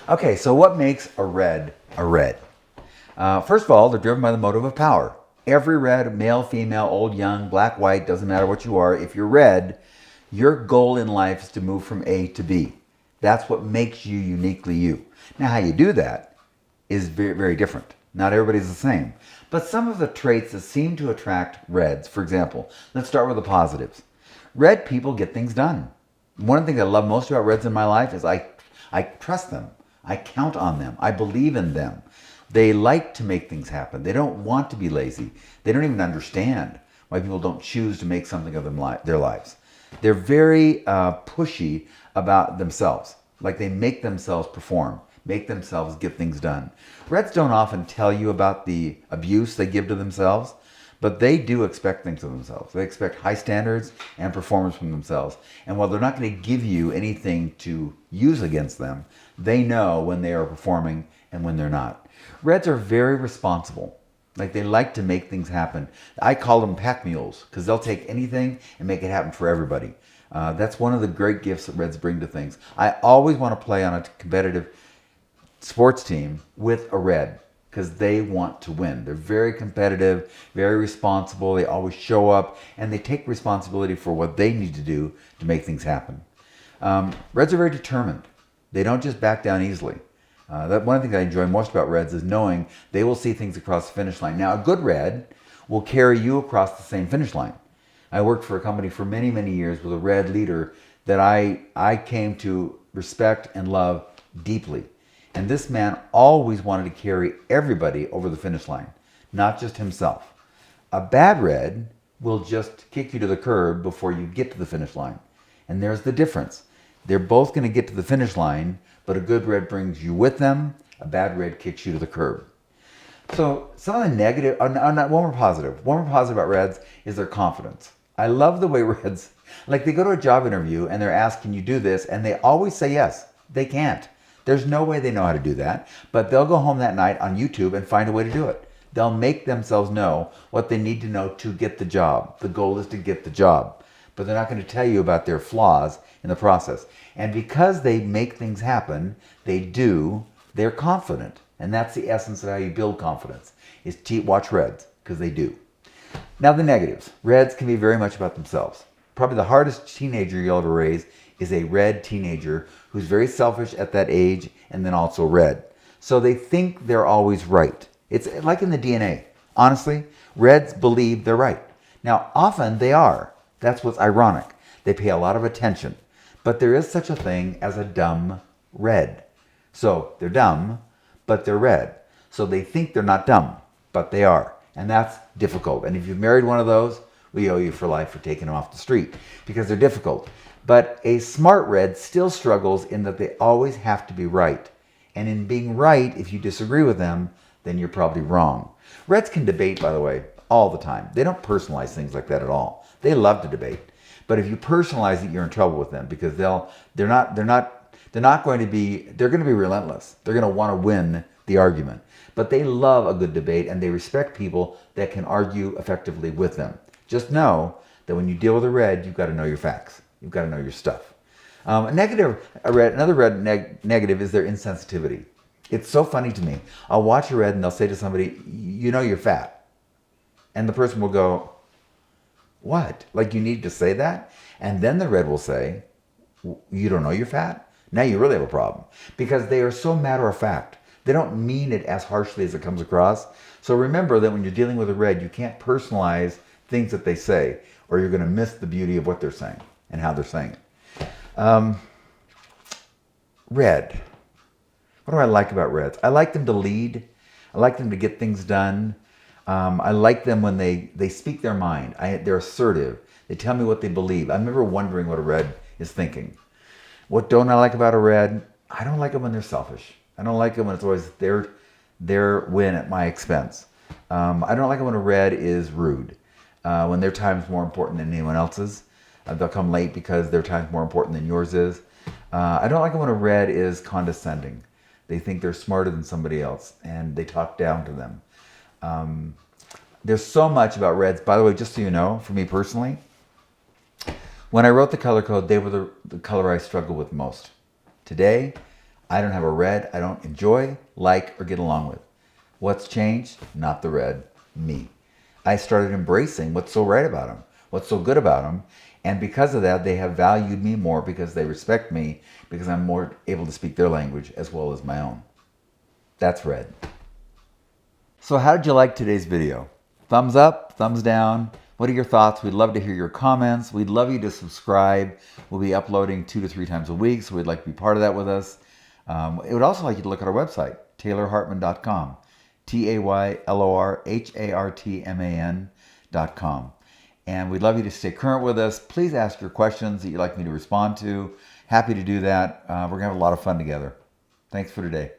Okay, so what makes a red a red? First of all, they're driven by the motive of power. Every red, male, female, old, young, black, white, doesn't matter what you are. If you're red, your goal in life is to move from A to B. That's what makes you uniquely you. Now, how you do that is very, very different. Not everybody's the same. But some of the traits that seem to attract reds, for example, let's start with the positives. Red people get things done. One of the things I love most about reds in my life is I trust them. I count on them. I believe in them. They like to make things happen. They don't want to be lazy. They don't even understand why people don't choose to make something of their lives. They're very pushy about themselves. Like they make themselves perform, make themselves get things done. Reds don't often tell you about the abuse they give to themselves, but they do expect things of themselves. They expect high standards and performance from themselves. And while they're not going to give you anything to use against them, they know when they are performing and when they're not. Reds are very responsible. Like they like to make things happen. I call them pack mules because they'll take anything and make it happen for everybody. That's one of the great gifts that Reds bring to things. I always want to play on a competitive sports team with a Red because they want to win. They're very competitive, very responsible. They always show up and they take responsibility for what they need to do to make things happen. Reds are very determined. They don't just back down easily. One of the things I enjoy most about Reds is knowing they will see things across the finish line. Now, a good Red will carry you across the same finish line. I worked for a company for many, many years with a Red leader that I came to respect and love deeply. And this man always wanted to carry everybody over the finish line, not just himself. A bad Red will just kick you to the curb before you get to the finish line. And there's the difference. They're both going to get to the finish line, but a good Red brings you with them. A bad Red kicks you to the curb. So some of the negative, one more positive. One more positive about Reds is their confidence. I love the way Reds, like they go to a job interview and they're asked, can you do this? And they always say yes. They can't. There's no way they know how to do that. But they'll go home that night on YouTube and find a way to do it. They'll make themselves know what they need to know to get the job. The goal is to get the job. But they're not going to tell you about their flaws in the process. And because they make things happen, they're confident. And that's the essence of how you build confidence, is to watch Reds, because they do. Now the negatives. Reds can be very much about themselves. Probably the hardest teenager you'll ever raise is a Red teenager who's very selfish at that age and then also Red. So they think they're always right. It's like in the DNA. Honestly, Reds believe they're right. Now, often they are. That's what's ironic. They pay a lot of attention. But there is such a thing as a dumb Red. So they're dumb, but they're Red. So they think they're not dumb, but they are. And that's difficult. And if you've married one of those, we owe you for life for taking them off the street because they're difficult. But a smart Red still struggles in that they always have to be right. And in being right, if you disagree with them, then you're probably wrong. Reds can debate, by the way, all the time. They don't personalize things like that at all. They love to debate. But if you personalize it, you're in trouble with them because they're going to be relentless. They're going to want to win the argument. But they love a good debate and they respect people that can argue effectively with them. Just know that when you deal with a Red, you've got to know your facts. You've got to know your stuff. Another Red negative is their insensitivity. It's so funny to me. I'll watch a Red and they'll say to somebody, you know you're fat. And the person will go, what? Like you need to say that? And then the Red will say, you don't know you're fat? Now you really have a problem. Because they are so matter of fact. They don't mean it as harshly as it comes across. So remember that when you're dealing with a Red, you can't personalize things that they say, or you're going to miss the beauty of what they're saying and how they're saying it. Red. What do I like about Reds? I like them to lead. I like them to get things done. I like them when they speak their mind. They're assertive. They tell me what they believe. I'm never wondering what a Red is thinking. What don't I like about a Red? I don't like them when they're selfish. I don't like them when it's always their win at my expense. I don't like it when a Red is rude. When their time is more important than anyone else's. They'll come late because their time is more important than yours is. I don't like it when a Red is condescending. They think they're smarter than somebody else and they talk down to them. There's so much about Reds. By the way, just so you know, for me personally, when I wrote the color code, they were the color I struggled with most. Today, I don't have a red I don't enjoy, like, or get along with. What's changed? Not the red, me. I started embracing what's so right about them, what's so good about them, and because of that, they have valued me more because they respect me, because I'm more able to speak their language as well as my own. That's red. So how did you like today's video? Thumbs up, thumbs down. What are your thoughts? We'd love to hear your comments. We'd love you to subscribe. We'll be uploading 2 to 3 times a week, so we'd like to be part of that with us. It would also like you to look at our website, taylorhartman.com. TaylorHartman.com. And we'd love you to stay current with us. Please ask your questions that you'd like me to respond to. Happy to do that. We're going to have a lot of fun together. Thanks for today.